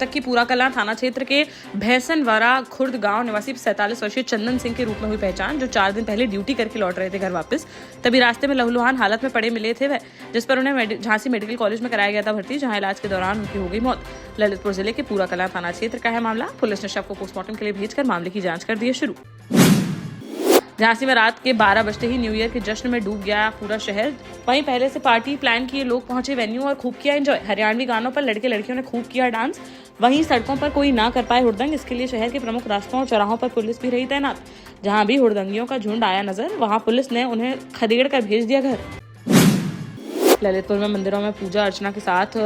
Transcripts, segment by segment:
मृतक की पूरा कलां थाना क्षेत्र के भैंसनवारा खुर्द गांव निवासी 47 वर्षीय चंदन सिंह के रूप में हुई पहचान, जो 4 दिन पहले ड्यूटी करके लौट रहे थे घर वापस। तभी रास्ते में लहूलुहान हालत में पड़े मिले थे वह, जिस पर उन्हें झांसी मेडिकल कॉलेज में कराया गया था भर्ती, जहां इलाज के दौरान उनकी हो गई मौत। ललितपुर जिले के पूरा कलां थाना क्षेत्र का है मामला। पुलिस ने शव को पोस्टमार्टम के लिए भेजकर मामले की जांच कर दी है शुरू। झांसी में रात के 12 बजते ही न्यू ईयर के जश्न में डूब गया पूरा शहर। वहीं पहले से पार्टी प्लान किए लोग पहुंचे वेन्यू और खूब किया एंजॉय। हरियाणवी गानों पर लड़के लड़कियों ने खूब किया डांस। वहीं सड़कों पर कोई ना कर पाए हुड़दंग, इसके लिए शहर के प्रमुख रास्तों और चौराहों पर पुलिस भी रही तैनात। जहां भी हुड़दंगियों का झुंड आया नजर, वहां पुलिस ने उन्हें खदेड़ कर भेज दिया घर। ललितपुर में मंदिरों में पूजा अर्चना के साथ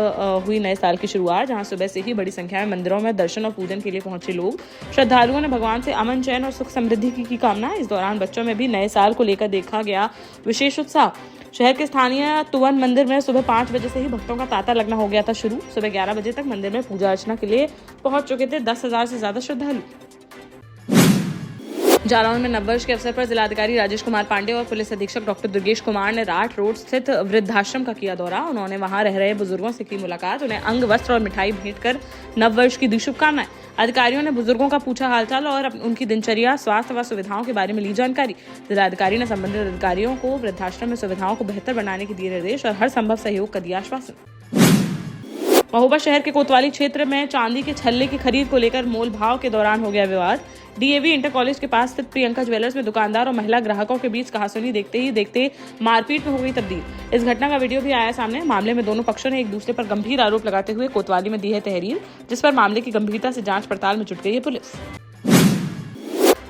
हुई नए साल की शुरुआत, जहां सुबह से ही बड़ी संख्या में मंदिरों में दर्शन और पूजन के लिए पहुंचे लोग। श्रद्धालुओं ने भगवान से अमन, चैन और सुख समृद्धि की कामना। इस दौरान बच्चों में भी नए साल को लेकर देखा गया विशेष उत्साह। शहर के स्थानीय तुवन मंदिर में सुबह 5 बजे से ही भक्तों का तांता लगना हो गया था शुरू। सुबह 11 बजे तक मंदिर में पूजा अर्चना के लिए पहुंच चुके थे 10,000 से ज्यादा श्रद्धालु। जालौन में नववर्ष के अवसर पर जिलाधिकारी राजेश कुमार पांडे और पुलिस अधीक्षक डॉक्टर दुर्गेश कुमार ने राठ रोड स्थित वृद्धाश्रम का किया दौरा। उन्होंने वहां रह रहे बुजुर्गों से की मुलाकात, उन्हें अंग, वस्त्र और मिठाई भेंट कर नववर्ष की दी शुभकामनाएं। अधिकारियों ने बुजुर्गों का पूछा हालचाल और उनकी दिनचर्या, स्वास्थ्य व सुविधाओं के बारे में ली जानकारी। जिलाधिकारी ने संबंधित अधिकारियों को वृद्धाश्रम में सुविधाओं को बेहतर बनाने के दिए निर्देश और हर संभव सहयोग का दिया आश्वासन। महोबा शहर के कोतवाली क्षेत्र में चांदी के छल्ले की खरीद को लेकर मोल भाव के दौरान हो गया विवाद। डीएवी इंटर कॉलेज के पास स्थित प्रियंका ज्वेलर्स में दुकानदार और महिला ग्राहकों के बीच कहासुनी देखते मारपीट में हो गई तब्दील। इस घटना का वीडियो भी आया सामने। मामले में दोनों पक्षों ने एक दूसरे पर गंभीर आरोप लगाते हुए कोतवाली में दी है तहरीर, जिस पर मामले की गंभीरता से जांच पड़ताल में जुट गई है पुलिस।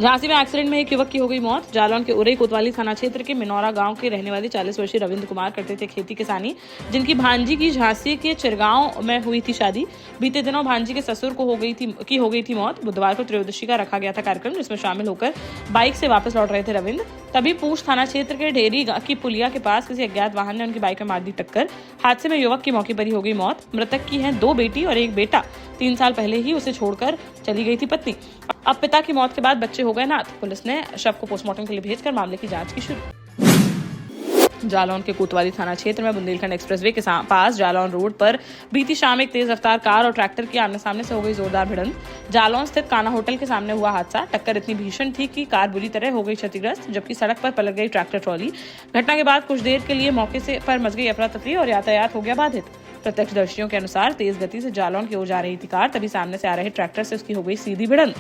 झांसी में एक्सीडेंट में एक युवक की हो गई मौत। जालौन के उरई कोतवाली थाना क्षेत्र के मिनौरा गांव के रहने वाले 40 वर्षीय रविंद्र कुमार करते थे खेती किसानी, जिनकी भांजी की झांसी के चिरगांव में हुई थी शादी। बीते दिनों भांजी के ससुर को हो गई थी मौत। बुधवार को त्रयोदशी का रखा गया था कार्यक्रम, जिसमें शामिल होकर बाइक से वापस लौट रहे थे रविंद्र। तभी पूंछ थाना क्षेत्र के ढेरी की पुलिया के पास किसी अज्ञात वाहन ने उनकी बाइक में मार दी टक्कर। हादसे में युवक की मौके पर ही हो गई मौत। मृतक की है 2 बेटी और 1 बेटा। 3 साल पहले ही उसे छोड़कर चली गई थी पत्नी। अब पिता की मौत के बाद बच्चे हो गए नाथ। पुलिस ने शव को पोस्टमार्टम के लिए भेजकर मामले की जांच की शुरू। जालौन के कोतवाली थाना क्षेत्र में बुंदेलखंड एक्सप्रेसवे के पास जालौन रोड पर बीती शाम एक तेज रफ्तार कार और ट्रैक्टर की आमने सामने से हो गई जोरदार भिड़ंत। जालौन स्थित काना होटल के सामने हुआ हादसा। टक्कर इतनी भीषण थी कि कार बुरी तरह हो गई क्षतिग्रस्त, जबकि सड़क पर पलट गई ट्रैक्टर ट्रॉली। घटना के बाद कुछ देर के लिए मौके से पर मच गई अफरा तफरी और यातायात हो गया बाधित। प्रत्यक्षदर्शियों के अनुसार तेज गति से जालौन की ओर जा रही थी कार, तभी सामने से आ रहे ट्रैक्टर से उसकी हो गई सीधी भिड़ंत।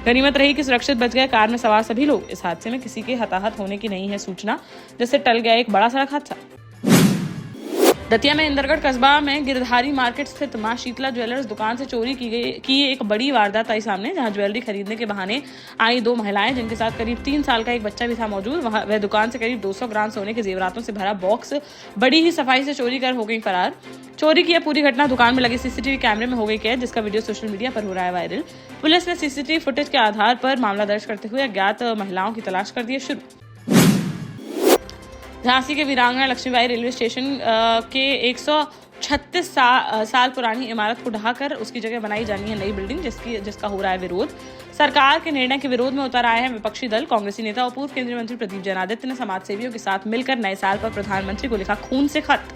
गनीमत रही कि सुरक्षित बच गए कार में सवार सभी लोग। इस हादसे में किसी के हताहत होने की नहीं है सूचना, जिससे टल गया एक बड़ा सड़क हादसा। दतिया में इंदरगढ़ कस्बा में गिरधारी मार्केट स्थित मां शीतला ज्वेलर्स दुकान से चोरी की एक बड़ी वारदात आई सामने, जहां ज्वेलरी खरीदने के बहाने आई 2 महिलाएं, जिनके साथ करीब 3 साल का एक बच्चा भी था मौजूद। वह दुकान से करीब 200 ग्राम सोने के जेवरातों से भरा बॉक्स बड़ी ही सफाई से चोरी कर हो गई फरार। चोरी की यह पूरी घटना दुकान में लगे सीसीटीवी कैमरे में हो गई कैद, जिसका वीडियो सोशल मीडिया पर हो रहा है वायरल। पुलिस ने सीसीटीवी फुटेज के आधार पर मामला दर्ज करते हुए अज्ञात महिलाओं की तलाश कर दी है शुरू। झांसी के वीरांगना लक्ष्मीबाई रेलवे स्टेशन के 136 साल पुरानी इमारत को ढहाकर उसकी जगह बनाई जानी है नई बिल्डिंग, जिसका हो रहा है विरोध। सरकार के निर्णय के विरोध में उतर आए हैं विपक्षी दल। कांग्रेसी नेता और पूर्व केंद्रीय मंत्री प्रदीप जैनादित्य ने समाज सेवियों के साथ मिलकर नए साल पर प्रधानमंत्री को लिखा खून से खत।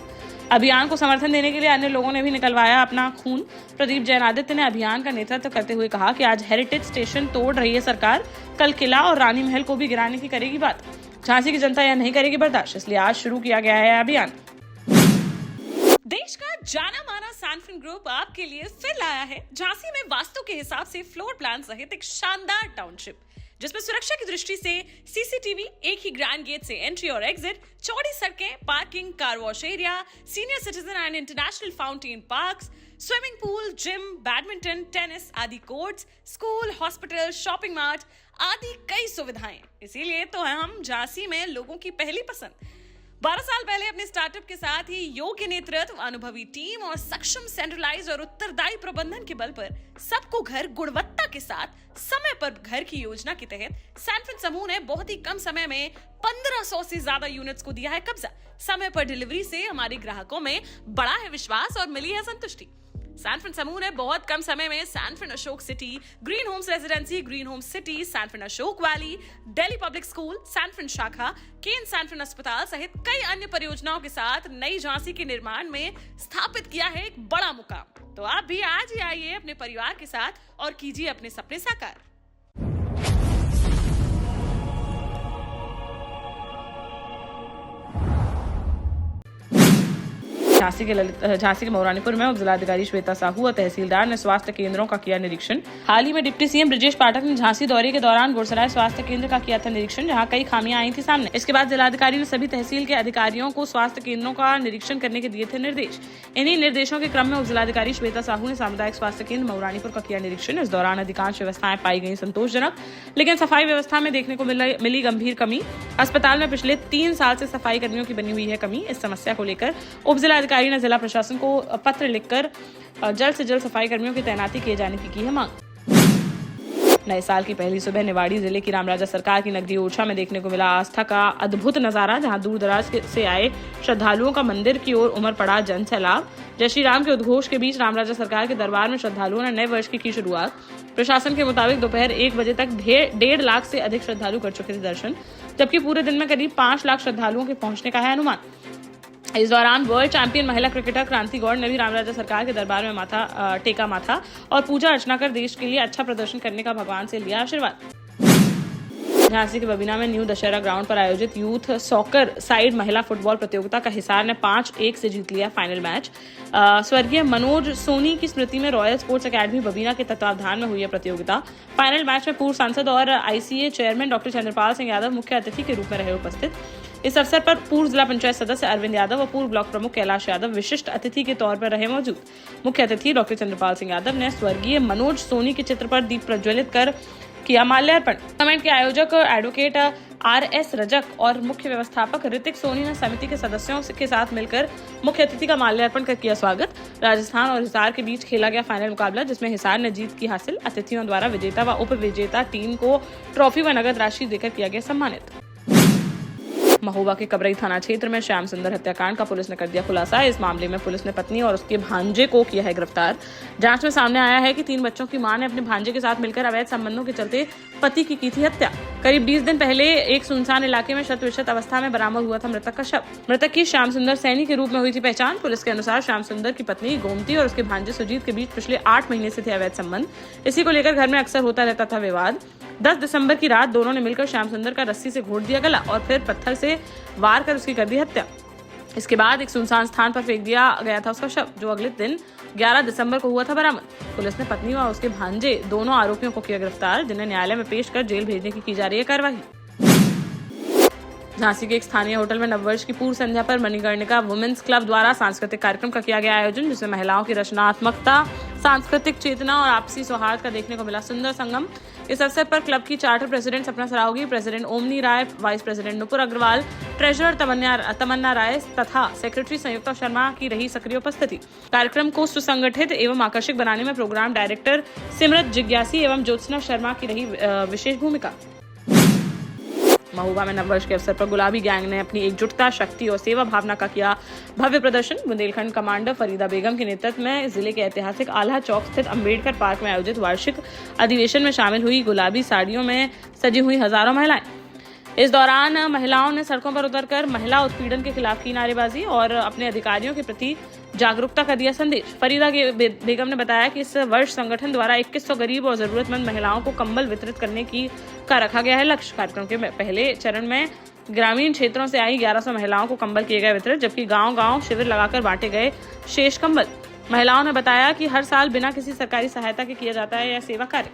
अभियान को समर्थन देने के लिए अन्य लोगों ने भी निकलवाया अपना खून। प्रदीप जैनादित्य ने अभियान का नेतृत्व करते हुए कहा कि आज हेरिटेज स्टेशन तोड़ रही है सरकार, कल किला और रानी महल को भी गिराने की करेगी बात। झांसी की जनता यह नहीं करेगी बर्दाश्त, इसलिए आज शुरू किया गया है अभियान। देश का जाना माना सैनफिन ग्रुप आपके लिए फिर लाया है झांसी में वास्तु के हिसाब से फ्लोर प्लान सहित एक शानदार टाउनशिप, जिसमें सुरक्षा की दृष्टि से सीसीटीवी, एक ही ग्रैंड गेट से एंट्री और एग्जिट, चौड़ी सड़कें, parking, car wash area, senior citizen and international fountain parks, swimming pool, gym, badminton, tennis आदि courts, school, hospital, shopping mart आदि कई सुविधाएं। इसीलिए तो हम झांसी में लोगों की पहली पसंद। 12 साल पहले अपने स्टार्टअप के साथ ही योग्य नेतृत्व, अनुभवी टीम और सक्षम सेंट्रलाइज और उत्तरदायी प्रबंधन के बल पर सबको घर गुणवत्ता के साथ समय पर घर की योजना के तहत सैनफिन समूह ने बहुत ही कम समय में 1500 से ज्यादा यूनिट्स को दिया है कब्जा। समय पर डिलीवरी से हमारे ग्राहकों में बड़ा है विश्वास और मिली है संतुष्टि। सैनफ्रिन समूह ने बहुत कम समय में सैनफ्रिन Ashok city, green homes residency, green homes city, सैनफ्रिन Ashok valley, Delhi public school, सैनफ्रिन शाखा, केन सैनफ्रिन अस्पताल सहित कई अन्य परियोजनाओं के साथ नई झांसी के निर्माण में स्थापित किया है एक बड़ा मुकाम। तो आप भी आज ही आइए अपने परिवार के साथ और कीजिए अपने सपने साकार। झांसी के मौरानीपुर में उप जिलाधिकारी श्वेता साहू और तहसीलदार ने स्वास्थ्य केंद्रों का किया निरीक्षण। हाल ही में डिप्टी सीएम ब्रजेश पाठक ने झांसी दौरे के दौरान गुरसराय स्वास्थ्य केंद्र का किया था निरीक्षण, जहां कई खामियां आई थी सामने। इसके बाद जिलाधिकारी ने सभी तहसील के अधिकारियों को स्वास्थ्य केंद्रों का निरीक्षण करने के दिए थे निर्देश। इन्हीं निर्देशों के क्रम में उप जिलाधिकारी श्वेता साहू ने सामुदायिक स्वास्थ्य केंद्र मौरानीपुर का किया निरीक्षण। इस दौरान अधिकांश व्यवस्थाएं पाई गई संतोषजनक, लेकिन सफाई व्यवस्था में देखने को मिली गंभीर कमी। अस्पताल में पिछले 3 साल से सफाई कर्मियों की बनी हुई है कमी। इस समस्या को लेकर उप जिलाधिकारी ने जिला प्रशासन को पत्र लिखकर जल्द से जल्द सफाई कर्मियों की तैनाती किए जाने की है मांग। नए साल की पहली सुबह निवाड़ी जिले की रामराजा सरकार की नगरी ओरछा में देखने को मिला आस्था का अद्भुत नजारा, जहां दूर दराज से आए श्रद्धालुओं का मंदिर की ओर उमड़ पड़ा जन सैलाब। जय श्री राम के उद्घोष के बीच रामराजा सरकार के दरबार में श्रद्धालुओं ने नए वर्ष की शुरुआत। प्रशासन के मुताबिक दोपहर 1 बजे तक 1.5 लाख से अधिक श्रद्धालु कर चुके थे दर्शन, जबकि पूरे दिन में करीब 5 लाख श्रद्धालुओं के पहुंचने का है अनुमान। इस दौरान वर्ल्ड चैंपियन महिला क्रिकेटर क्रांति गौड़ ने भी रामराजा सरकार के दरबार में टेका माथा और पूजा अर्चना कर देश के लिए अच्छा प्रदर्शन करने का भगवान से लिया आशीर्वाद। झांसी के बबीना में न्यू दशहरा ग्राउंड पर आयोजित यूथ सॉकर साइड महिला फुटबॉल प्रतियोगिता का हिसार ने 5-1 से जीत लिया फाइनल मैच। स्वर्गीय मनोज सोनी की स्मृति में रॉयल स्पोर्ट्स एकेडमी बबीना के तत्वावधान में हुई है प्रतियोगिता। फाइनल मैच में पूर्व सांसद और ICA chairman doctor Chandrapal Singh Yadav मुख्य अतिथि के रूप में रहे उपस्थित। इस अवसर पर पूर्व जिला पंचायत सदस्य अरविंद यादव और पूर्व ब्लॉक प्रमुख कैलाश यादव विशिष्ट अतिथि के तौर पर रहे मौजूद। मुख्य अतिथि डॉक्टर चंद्रपाल सिंह यादव ने स्वर्गीय मनोज सोनी के चित्र पर दीप प्रज्वलित कर किया माल्यार्पण। टूर्नामेंट के आयोजक एडवोकेट RS रजक और मुख्य व्यवस्थापक ऋतिक सोनी ने समिति के सदस्यों के साथ मिलकर मुख्य अतिथि का माल्यार्पण कर किया स्वागत। राजस्थान और हिसार के बीच खेला गया फाइनल मुकाबला, जिसमें हिसार ने जीत की हासिल। अतिथियों द्वारा विजेता व उप विजेता टीम को ट्रॉफी व नगद राशि देकर किया गया सम्मानित। महोबा के कबरई थाना क्षेत्र में श्याम सुंदर हत्याकांड का पुलिस ने कर दिया खुलासा। इस मामले में पुलिस ने पत्नी और उसके भांजे को किया है गिरफ्तार। जांच में सामने आया है कि 3 बच्चों की मां ने अपने भांजे के साथ मिलकर अवैध संबंधों के चलते पति की थी हत्या। करीब 20 दिन पहले एक सुनसान इलाके में शत-विशत अवस्था में बरामद हुआ था मृतक का शव। मृतक की श्याम सुंदर सैनी के रूप में हुई थी पहचान। पुलिस के अनुसार श्याम सुंदर की पत्नी गोमती और उसके भांजे सुजीत के बीच पिछले 8 महीने से थे अवैध संबंध। इसी को लेकर घर में अक्सर होता रहता था विवाद। 10 दिसंबर की रात दोनों ने मिलकर श्याम सुंदर का रस्सी से घोट दिया गला और फिर पत्थर से वार कर उसकी कर दी हत्या। इसके बाद एक सुनसान स्थान पर फेंक दिया गया था उसका शव, जो अगले दिन 11 दिसंबर को हुआ था बरामद। पुलिस ने पत्नी और उसके भांजे दोनों आरोपियों को किया गिरफ्तार, जिन्हें न्यायालय में पेश कर जेल भेजने की जा रही है कार्रवाई। झांसी के एक स्थानीय होटल में नववर्ष की पूर्व संध्या पर मणिकर्णिका वुमेन्स क्लब द्वारा सांस्कृतिक कार्यक्रम का किया गया आयोजन, जिसमें महिलाओं की रचनात्मकता, सांस्कृतिक चेतना और आपसी सौहार्द का देखने को मिला सुंदर संगम। इस अवसर पर क्लब की charter president Sapna Saraogi, president Omni Rai, vice president Nupur Agarwal, treasurer Tamanna Rai तथा सेक्रेटरी संयुक्ता शर्मा की रही सक्रिय उपस्थिति। कार्यक्रम को सुसंगठित एवं आकर्षक बनाने में प्रोग्राम डायरेक्टर सिमरत जिज्ञासी एवं ज्योत्सना शर्मा की रही विशेष भूमिका। महोबा में नववर्ष के अवसर पर गुलाबी गैंग ने अपनी एकजुटता, शक्ति और सेवा भावना का किया भव्य प्रदर्शन। बुंदेलखंड कमांडर फरीदा बेगम के नेतृत्व में जिले के ऐतिहासिक आल्हा चौक स्थित अंबेडकर पार्क में आयोजित वार्षिक अधिवेशन में शामिल हुई गुलाबी साड़ियों में सजी हुई हजारों महिलाएं। इस दौरान महिलाओं ने सड़कों पर उतरकर महिला उत्पीड़न के खिलाफ की नारेबाजी और अपने अधिकारियों के प्रति जागरूकता का दिया संदेश। फरीदा बेगम ने बताया कि इस वर्ष संगठन द्वारा 2100 गरीब और जरूरतमंद महिलाओं को कंबल वितरित करने का रखा गया है लक्ष्य। कार्यक्रम के पहले चरण में ग्रामीण क्षेत्रों से आई 1100 महिलाओं को कंबल किए गए वितरित, जबकि गांव-गांव शिविर लगाकर बांटे गए शेष कंबल। महिलाओं ने बताया कि हर साल बिना किसी सरकारी सहायता के किया जाता है यह सेवा कार्य।